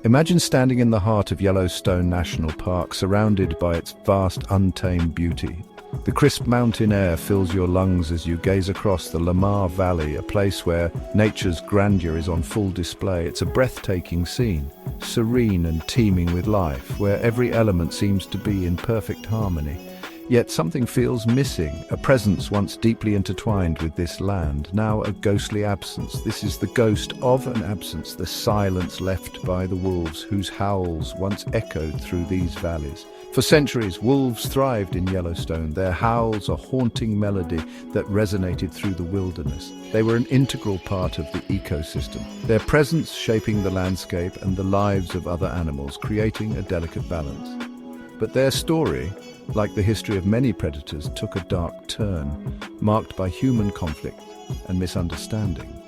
Imagine standing in the heart of Yellowstone National Park, surrounded by its vast, untamed beauty. The crisp mountain air fills your lungs as you gaze across the Lamar Valley, a place where nature's grandeur is on full display. It's a breathtaking scene, serene and teeming with life, where every element seems to be in perfect harmony. Yet something feels missing, a presence once deeply intertwined with this land, now a ghostly absence. This is the ghost of an absence, the silence left by the wolves, whose howls once echoed through these valleys. For centuries, wolves thrived in Yellowstone, their howls a haunting melody that resonated through the wilderness. They were an integral part of the ecosystem, their presence shaping the landscape and the lives of other animals, creating a delicate balance. But their story, like the history of many predators, took a dark turn, marked by human conflict and misunderstanding.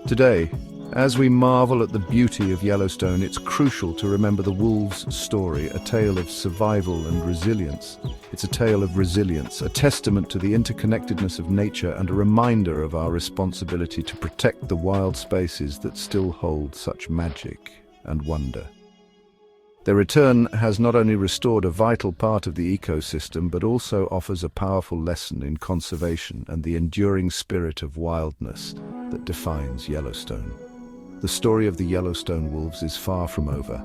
Today, as we marvel at the beauty of Yellowstone, it's crucial to remember the wolves' story, a tale of survival and resilience. It's a tale of resilience, a testament to the interconnectedness of nature and a reminder of our responsibility to protect the wild spaces that still hold such magic and wonder. Their return has not only restored a vital part of the ecosystem, but also offers a powerful lesson in conservation and the enduring spirit of wildness that defines Yellowstone. The story of the Yellowstone wolves is far from over.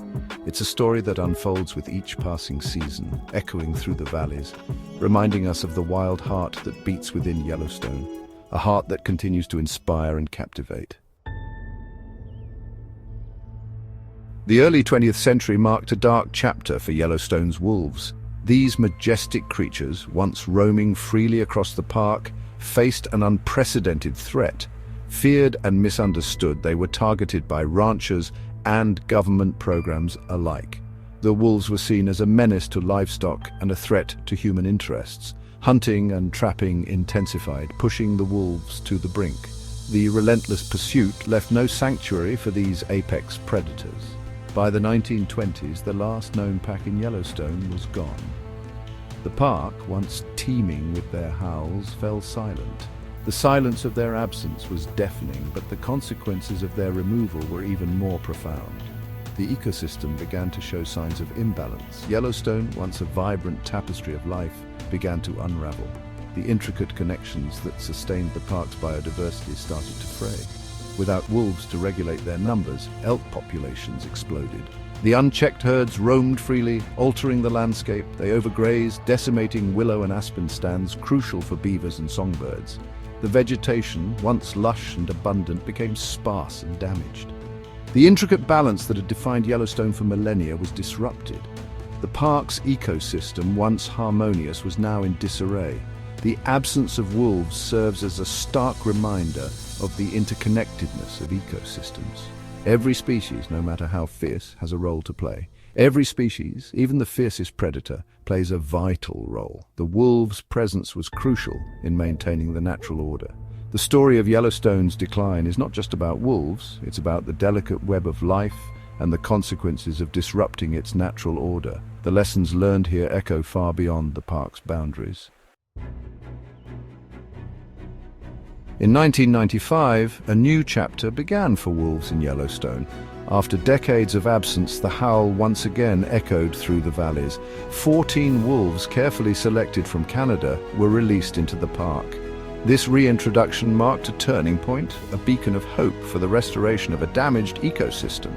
It's a story that unfolds with each passing season, echoing through the valleys, reminding us of the wild heart that beats within Yellowstone, a heart that continues to inspire and captivate. The early 20th century marked a dark chapter for Yellowstone's wolves. These majestic creatures, once roaming freely across the park, faced an unprecedented threat. Feared and misunderstood, they were targeted by ranchers and government programs alike. The wolves were seen as a menace to livestock and a threat to human interests. Hunting and trapping intensified, pushing the wolves to the brink. The relentless pursuit left no sanctuary for these apex predators. By the 1920s, the last known pack in Yellowstone was gone. The park, once teeming with their howls, fell silent. The silence of their absence was deafening, but the consequences of their removal were even more profound. The ecosystem began to show signs of imbalance. Yellowstone, once a vibrant tapestry of life, began to unravel. The intricate connections that sustained the park's biodiversity started to fray. Without wolves to regulate their numbers, elk populations exploded. The unchecked herds roamed freely, altering the landscape. They overgrazed, decimating willow and aspen stands, crucial for beavers and songbirds. The vegetation, once lush and abundant, became sparse and damaged. The intricate balance that had defined Yellowstone for millennia was disrupted. The park's ecosystem, once harmonious, was now in disarray. The absence of wolves serves as a stark reminder of the interconnectedness of ecosystems. Every species, no matter how fierce, has a role to play. Every species, even the fiercest predator, plays a vital role. The wolves' presence was crucial in maintaining the natural order. The story of Yellowstone's decline is not just about wolves, it's about the delicate web of life and the consequences of disrupting its natural order. The lessons learned here echo far beyond the park's boundaries. In 1995, a new chapter began for wolves in Yellowstone. After decades of absence, the howl once again echoed through the valleys. 14 wolves, carefully selected from Canada, were released into the park. This reintroduction marked a turning point, a beacon of hope for the restoration of a damaged ecosystem.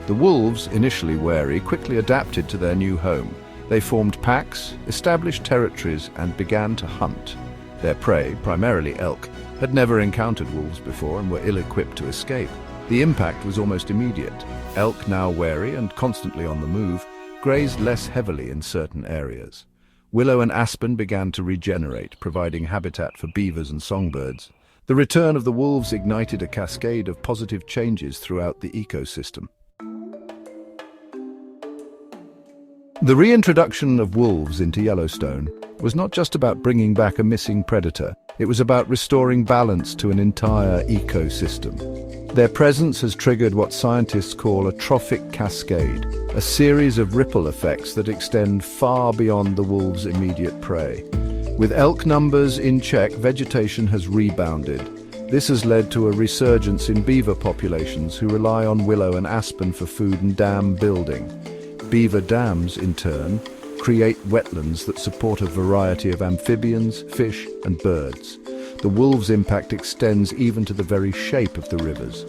The wolves, initially wary, quickly adapted to their new home. They formed packs, established territories, and began to hunt. Their prey, primarily elk, had never encountered wolves before and were ill-equipped to escape. The impact was almost immediate. Elk, now wary and constantly on the move, grazed less heavily in certain areas. Willow and aspen began to regenerate, providing habitat for beavers and songbirds. The return of the wolves ignited a cascade of positive changes throughout the ecosystem. The reintroduction of wolves into Yellowstone was not just about bringing back a missing predator. It was about restoring balance to an entire ecosystem. Their presence has triggered what scientists call a trophic cascade, a series of ripple effects that extend far beyond the wolves' immediate prey. With elk numbers in check, vegetation has rebounded. This has led to a resurgence in beaver populations who rely on willow and aspen for food and dam building. Beaver dams, in turn, create wetlands that support a variety of amphibians, fish, and birds. The wolves' impact extends even to the very shape of the rivers.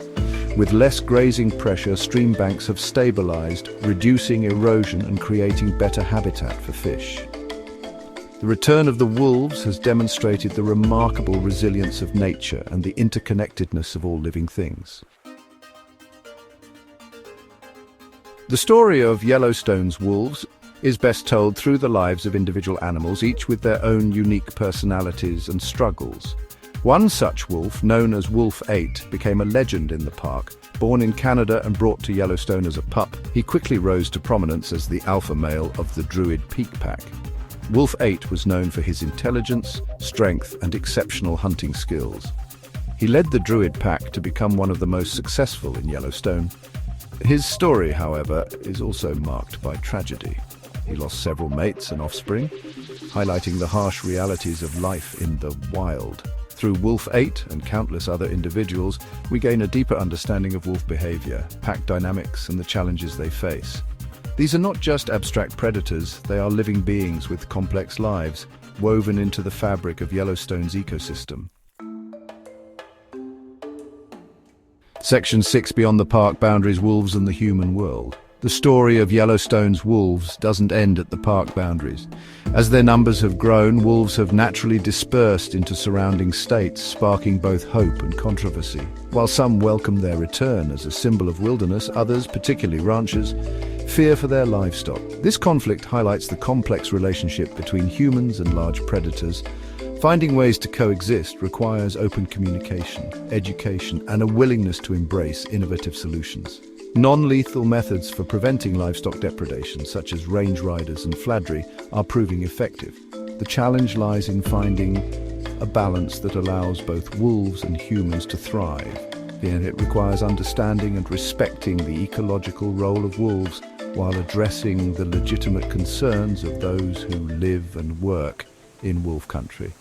With less grazing pressure, stream banks have stabilized, reducing erosion and creating better habitat for fish. The return of the wolves has demonstrated the remarkable resilience of nature and the interconnectedness of all living things. The story of Yellowstone's wolves is best told through the lives of individual animals, each with their own unique personalities and struggles. One such wolf, known as Wolf 8, became a legend in the park. Born in Canada and brought to Yellowstone as a pup, he quickly rose to prominence as the alpha male of the Druid Peak Pack. Wolf 8 was known for his intelligence, strength, and exceptional hunting skills. He led the Druid Pack to become one of the most successful in Yellowstone. His story, however, is also marked by tragedy. He lost several mates and offspring, highlighting the harsh realities of life in the wild. Through Wolf 8 and countless other individuals, we gain a deeper understanding of wolf behavior, pack dynamics, and the challenges they face. These are not just abstract predators, they are living beings with complex lives, woven into the fabric of Yellowstone's ecosystem. Section 6: Beyond the Park Boundaries: Wolves and the Human World. The story of Yellowstone's wolves doesn't end at the park boundaries. As their numbers have grown, wolves have naturally dispersed into surrounding states, sparking both hope and controversy. While some welcome their return as a symbol of wilderness, others, particularly ranchers, fear for their livestock. This conflict highlights the complex relationship between humans and large predators. Finding ways to coexist requires open communication, education, and a willingness to embrace innovative solutions. Non-lethal methods for preventing livestock depredation, such as range riders and fladry, are proving effective. The challenge lies in finding a balance that allows both wolves and humans to thrive. And it requires understanding and respecting the ecological role of wolves while addressing the legitimate concerns of those who live and work in wolf country.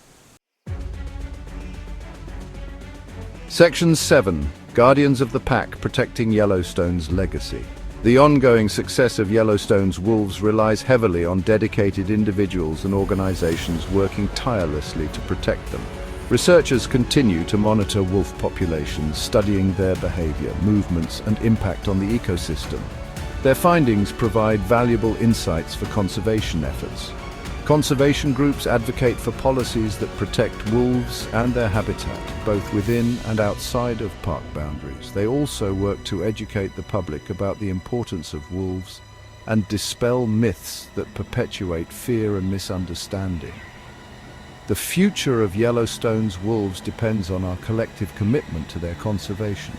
Section 7: Guardians of the Pack: Protecting Yellowstone's Legacy. The ongoing success of Yellowstone's wolves relies heavily on dedicated individuals and organizations working tirelessly to protect them. Researchers continue to monitor wolf populations, studying their behavior, movements, and impact on the ecosystem. Their findings provide valuable insights for conservation efforts. Conservation groups advocate for policies that protect wolves and their habitat, both within and outside of park boundaries. They also work to educate the public about the importance of wolves and dispel myths that perpetuate fear and misunderstanding. The future of Yellowstone's wolves depends on our collective commitment to their conservation.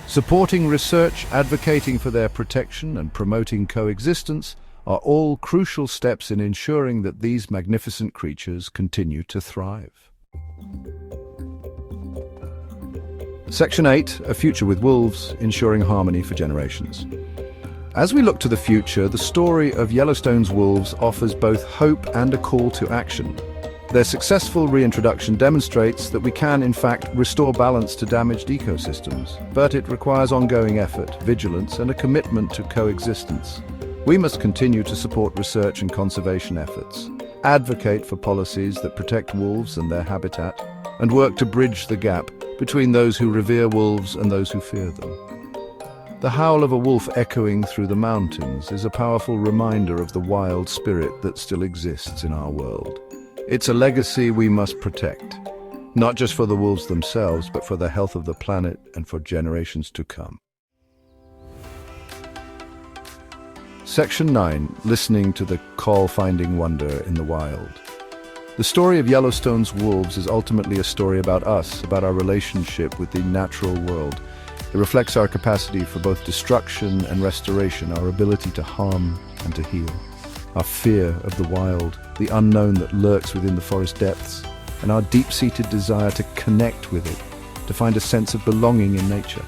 Supporting research, advocating for their protection, and promoting coexistence are all crucial steps in ensuring that these magnificent creatures continue to thrive. Section 8: A Future with Wolves: Ensuring Harmony for Generations. As we look to the future, the story of Yellowstone's wolves offers both hope and a call to action. Their successful reintroduction demonstrates that we can, in fact, restore balance to damaged ecosystems, but it requires ongoing effort, vigilance, and a commitment to coexistence. We must continue to support research and conservation efforts, advocate for policies that protect wolves and their habitat, and work to bridge the gap between those who revere wolves and those who fear them. The howl of a wolf echoing through the mountains is a powerful reminder of the wild spirit that still exists in our world. It's a legacy we must protect, not just for the wolves themselves, but for the health of the planet and for generations to come. Section 9: Listening to the call, finding wonder in the wild. The story of Yellowstone's wolves is ultimately a story about us, about our relationship with the natural world. It reflects our capacity for both destruction and restoration, our ability to harm and to heal, our fear of the wild, the unknown that lurks within the forest depths, and our deep-seated desire to connect with it, to find a sense of belonging in nature.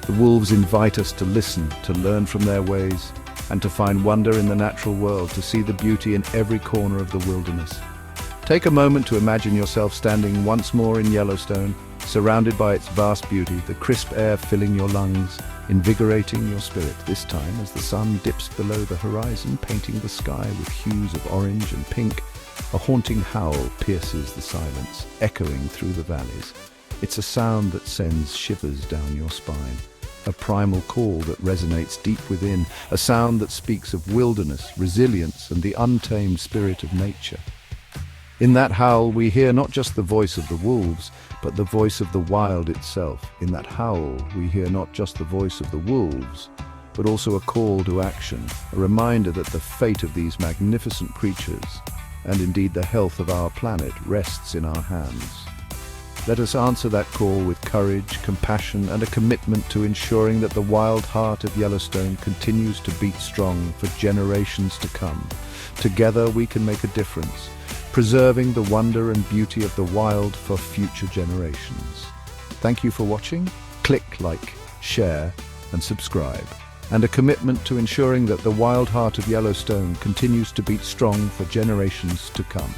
The wolves invite us to listen, to learn from their ways, and to find wonder in the natural world, to see the beauty in every corner of the wilderness. Take a moment to imagine yourself standing once more in Yellowstone, surrounded by its vast beauty, the crisp air filling your lungs, invigorating your spirit, this time as the sun dips below the horizon, painting the sky with hues of orange and pink. A haunting howl pierces the silence, echoing through the valleys. It's a sound that sends shivers down your spine, a primal call that resonates deep within, a sound that speaks of wilderness, resilience, and the untamed spirit of nature. In that howl, we hear not just the voice of the wolves, but the voice of the wild itself. In that howl, we hear not just the voice of the wolves, but also a call to action, a reminder that the fate of these magnificent creatures, and indeed the health of our planet, rests in our hands. Let us answer that call with courage, compassion, and a commitment to ensuring that the wild heart of Yellowstone continues to beat strong for generations to come. Together we can make a difference, preserving the wonder and beauty of the wild for future generations. Thank you for watching. Click like, share, and subscribe. And a commitment to ensuring that the wild heart of Yellowstone continues to beat strong for generations to come.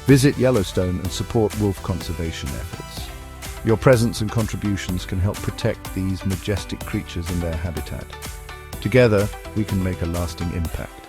Visit Yellowstone and support wolf conservation efforts. Your presence and contributions can help protect these majestic creatures and their habitat. Together, we can make a lasting impact.